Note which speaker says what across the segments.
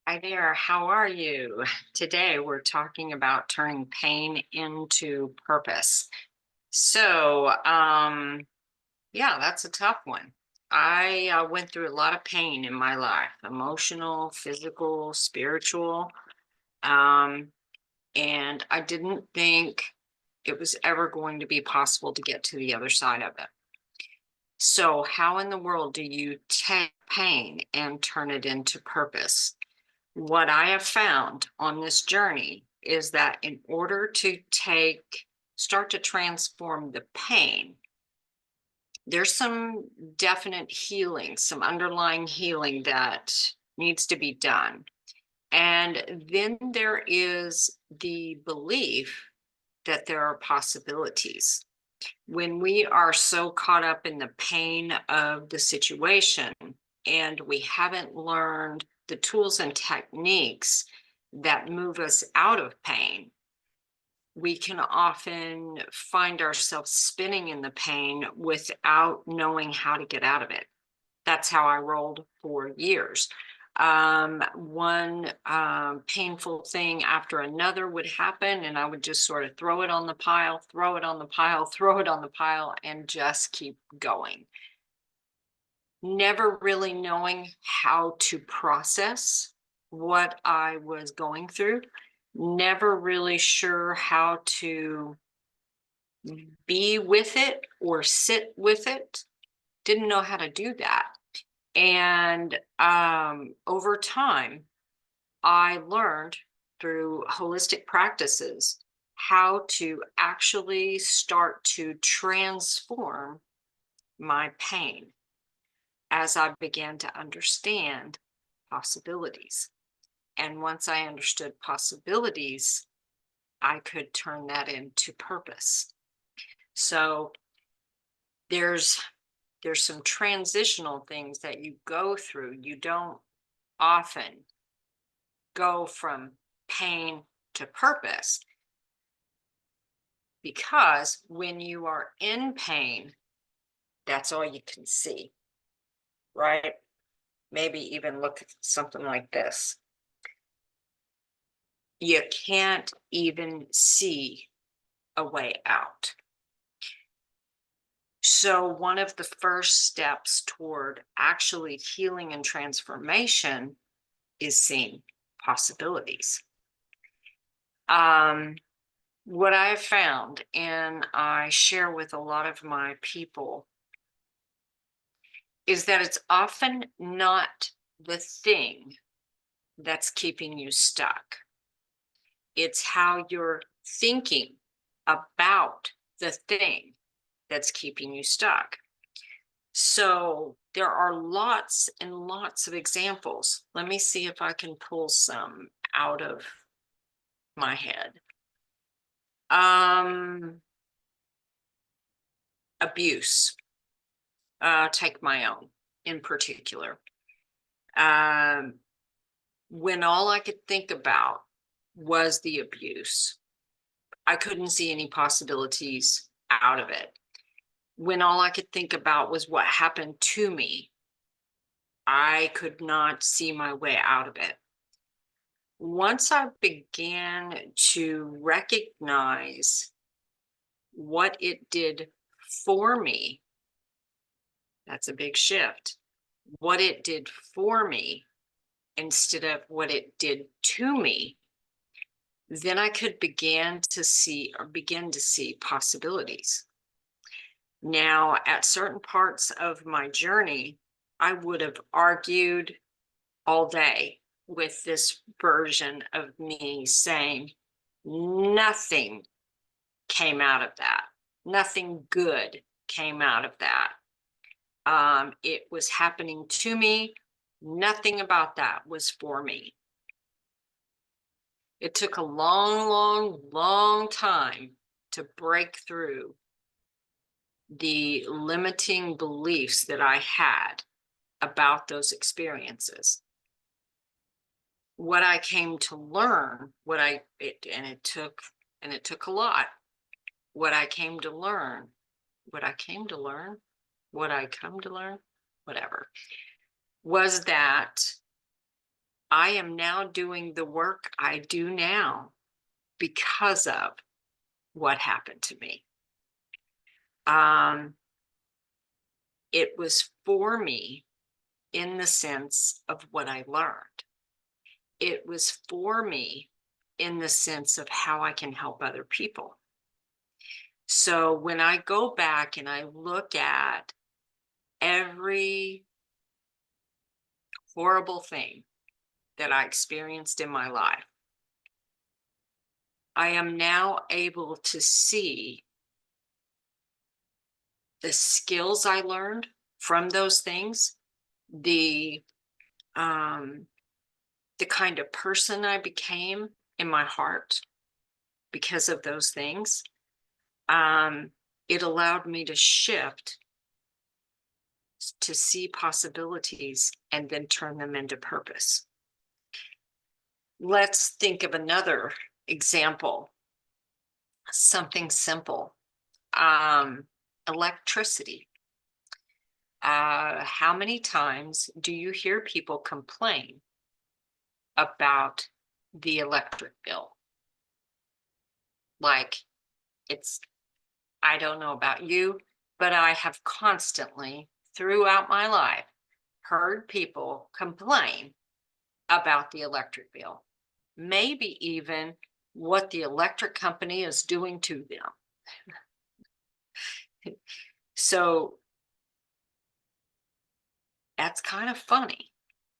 Speaker 1: Hi there, how are you? Today we're talking about turning pain into purpose. So, yeah, that's a tough one. I went through a lot of pain in my life, emotional, physical, spiritual, um, and I didn't think it was ever going to be possible to get to the other side of it. So, how in the world do you take pain and turn it into purpose? What I have found on this journey is that in order to start to transform the pain, there's some definite healing, some underlying healing that needs to be done. And then there is the belief that there are possibilities. When we are so caught up in the pain of the situation and we haven't learned the tools and techniques that move us out of pain, we can often find ourselves spinning in the pain without knowing how to get out of it. That's how I rolled for years. One painful thing after another would happen, and I would just sort of throw it on the pile, throw it on the pile, throw it on the pile, and just keep going. Never really knowing how to process what I was going through, never really sure how to be with it or sit with it. Didn't know how to do that. And over time, I learned through holistic practices how to actually start to transform my pain as I began to understand possibilities. And once I understood possibilities, I could turn that into purpose. So there's there's some transitional things that you go through. You don't often go from pain to purpose because when you are in pain, that's all you can see, right? Maybe even look at something like this. You can't even see a way out. So, one of the first steps toward actually healing and transformation is seeing possibilities. Um, what I have found, and I share with a lot of my people, is that it's often not the thing that's keeping you stuck. It's how you're thinking about the thing that's keeping you stuck. So there are lots and lots of examples. Let me see if I can pull some out of my head. Um, Abuse. Take my own in particular. Um, when all I could think about was the abuse, I couldn't see any possibilities out of it. When all I could think about was what happened to me, I could not see my way out of it. Once I began to recognize what it did for me, that's a big shift. What it did for me instead of what it did to me, then I could begin to see possibilities. Now, at certain parts of my journey, I would have argued all day with this version of me saying, nothing came out of that. Nothing good came out of that. It was happening to me. Nothing about that was for me. It took a long, long, long time to break through the limiting beliefs that I had about those experiences. What I came to learn, it took a lot. What I came to learn, what I came to learn, what I come to learn, whatever, was that I am now doing the work I do now because of what happened to me. Um, it was for me in the sense of what I learned. It was for me in the sense of how I can help other people. So when I go back and I look at every horrible thing that I experienced in my life, I am now able to see the skills I learned from those things, the um, the kind of person I became in my heart because of those things. Um, it allowed me to shift to see possibilities and then turn them into purpose. Let's think of another example, something simple. Electricity. How many times do you hear people complain about the electric bill? Like, it's, I don't know about you, but I have constantly throughout my life heard people complain about the electric bill, maybe even what the electric company is doing to them. So that's kind of funny,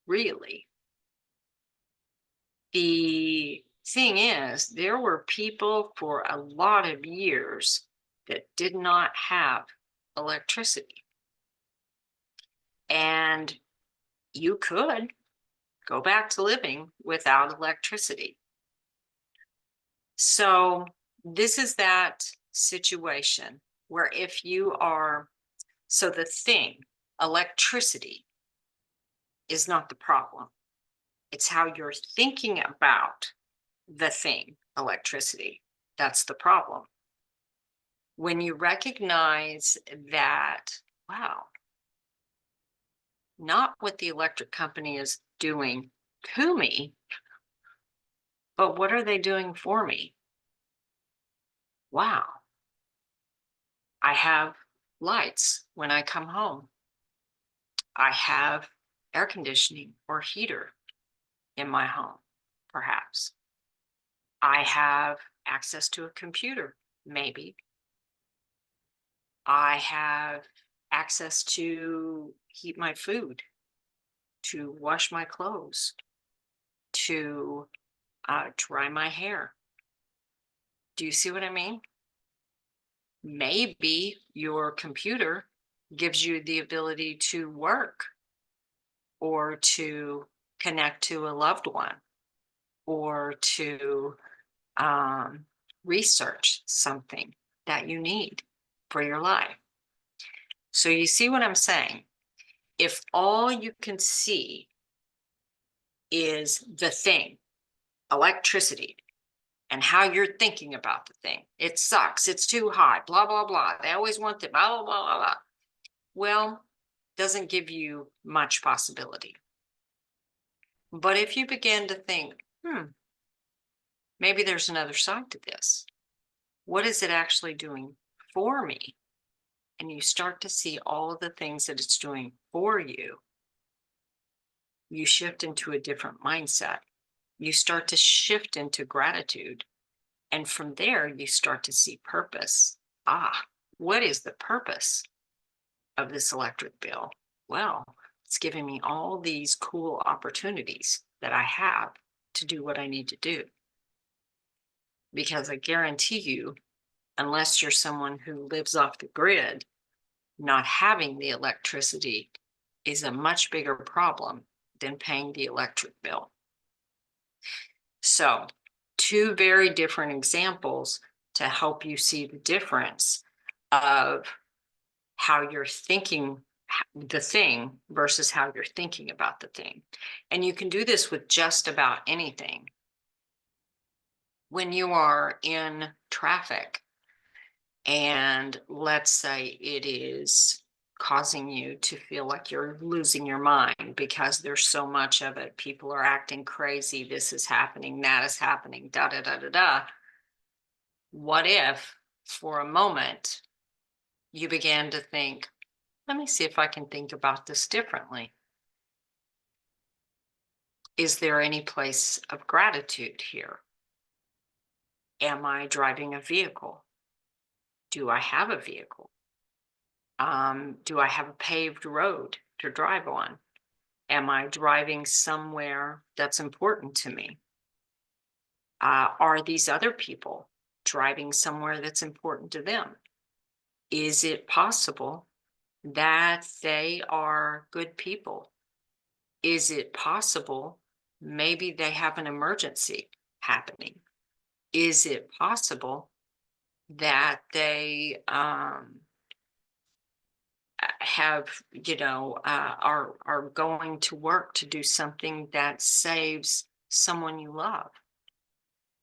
Speaker 1: really. The thing is, there were people for a lot of years that did not have electricity. And you could go back to living without electricity. So this is that situation where if you are, so the thing, electricity is not the problem. It's how you're thinking about the thing, electricity. That's the problem. When you recognize that, wow, not what the electric company is doing to me, but what are they doing for me? Wow, I have lights when I come home. I have air conditioning or heater in my home, perhaps. I have access to a computer, maybe. I have access to heat my food, to wash my clothes, to dry my hair. Do you see what I mean? Maybe your computer gives you the ability to work or to connect to a loved one or to um, research something that you need for your life. So you see what I'm saying? If all you can see is the thing, electricity, and how you're thinking about the thing, it sucks, it's too hot, blah, blah, blah. They always want the blah, blah, blah, blah, blah. Well, doesn't give you much possibility. But if you begin to think, maybe there's another side to this. What is it actually doing for me? And you start to see all of the things that it's doing for you, you shift into a different mindset. You start to shift into gratitude. And from there, you start to see purpose. What is the purpose of this electric bill? Well, it's giving me all these cool opportunities that I have to do what I need to do. Because I guarantee you, unless you're someone who lives off the grid, not having the electricity is a much bigger problem than paying the electric bill. So, two very different examples to help you see the difference of how you're thinking the thing versus how you're thinking about the thing. And you can do this with just about anything. When you are in traffic, and let's say it is causing you to feel like you're losing your mind because there's so much of it. People are acting crazy. This is happening, that is happening, da da da da da. What if, for a moment, you began to think, let me see if I can think about this differently. Is there any place of gratitude here? Am I driving a vehicle? Do I have a vehicle? Do I have a paved road to drive on? Am I driving somewhere that's important to me? Are these other people driving somewhere that's important to them? Is it possible that they are good people? Is it possible maybe they have an emergency happening? Is it possible that they have, are going to work to do something that saves someone you love?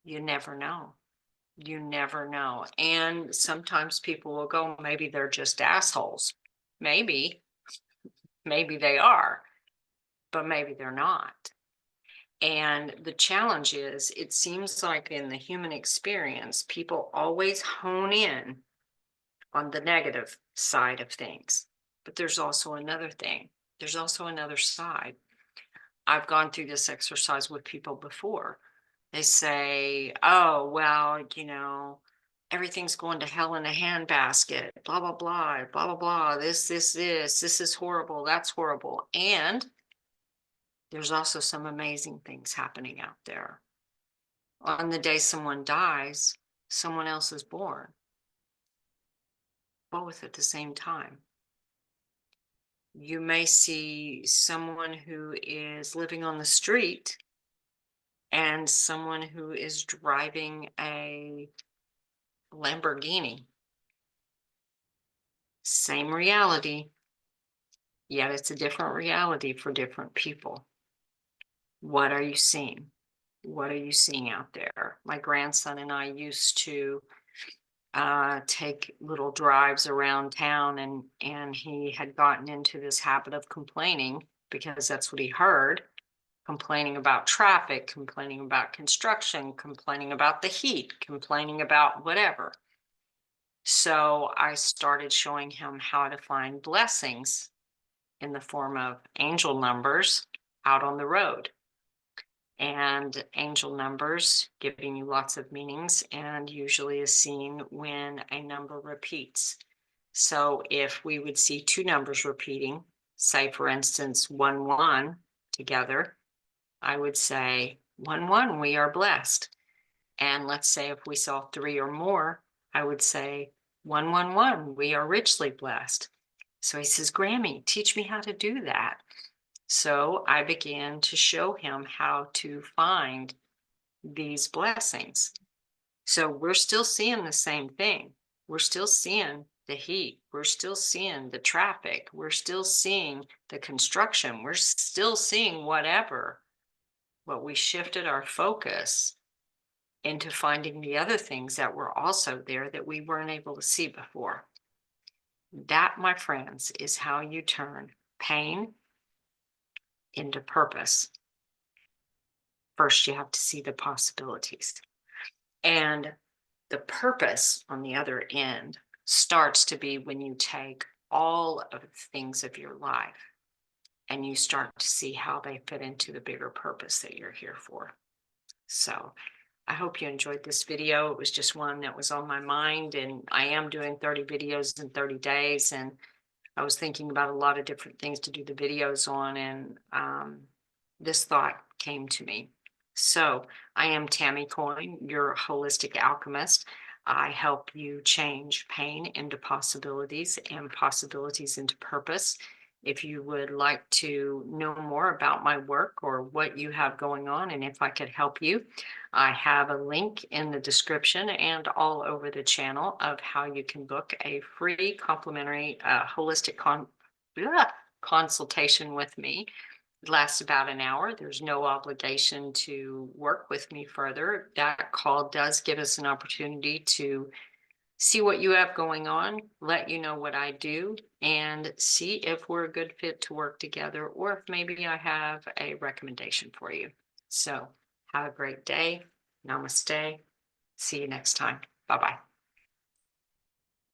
Speaker 1: You never know. You never know. And sometimes people will go, maybe they're just assholes. Maybe, maybe they are, but maybe they're not. And the challenge is, it seems like in the human experience, people always hone in on the negative side of things. But there's also another thing. There's also another side. I've gone through this exercise with people before. They say, oh, well, everything's going to hell in a handbasket, blah, blah, blah, blah, blah, blah, this is horrible, that's horrible. And there's also some amazing things happening out there. On the day someone dies, someone else is born, both at the same time. You may see someone who is living on the street and someone who is driving a Lamborghini. Same reality, yet it's a different reality for different people. What are you seeing? What are you seeing out there? My grandson and I used to take little drives around town, and he had gotten into this habit of complaining because that's what he heard, complaining about traffic, complaining about construction, complaining about the heat, complaining about whatever. So I started showing him how to find blessings in the form of angel numbers out on the road. And angel numbers giving you lots of meanings, and usually is seen when a number repeats. So if we would see two numbers repeating, say for instance 1 1 together, I would say 1 1, we are blessed. And let's say if we saw 3 or more, I would say 1 1 1, we are richly blessed. So he says, Grammy, teach me how to do that. So I began to show him how to find these blessings. So we're still seeing the same thing. We're still seeing the heat. We're still seeing the traffic. We're still seeing the construction. We're still seeing whatever. But we shifted our focus into finding the other things that were also there that we weren't able to see before. That, my friends, is how you turn pain into purpose. First, you have to see the possibilities. And the purpose on the other end starts to be when you take all of the things of your life and you start to see how they fit into the bigger purpose that you're here for. So I hope you enjoyed this video. It was just one that was on my mind, and I am doing 30 videos in 30 days. And I was thinking about a lot of different things to do the videos on, and this thought came to me. So I am Tammy Coyne, your holistic alchemist. I help you change pain into possibilities and possibilities into purpose. If you would like to know more about my work or what you have going on, and if I could help you, I have a link in the description and all over the channel of how you can book a free complimentary holistic consultation with me. It lasts about an hour. There's no obligation to work with me further. That call does give us an opportunity to see what you have going on, let you know what I do, and see if we're a good fit to work together or if maybe I have a recommendation for you. So have a great day. Namaste. See you next time. Bye bye.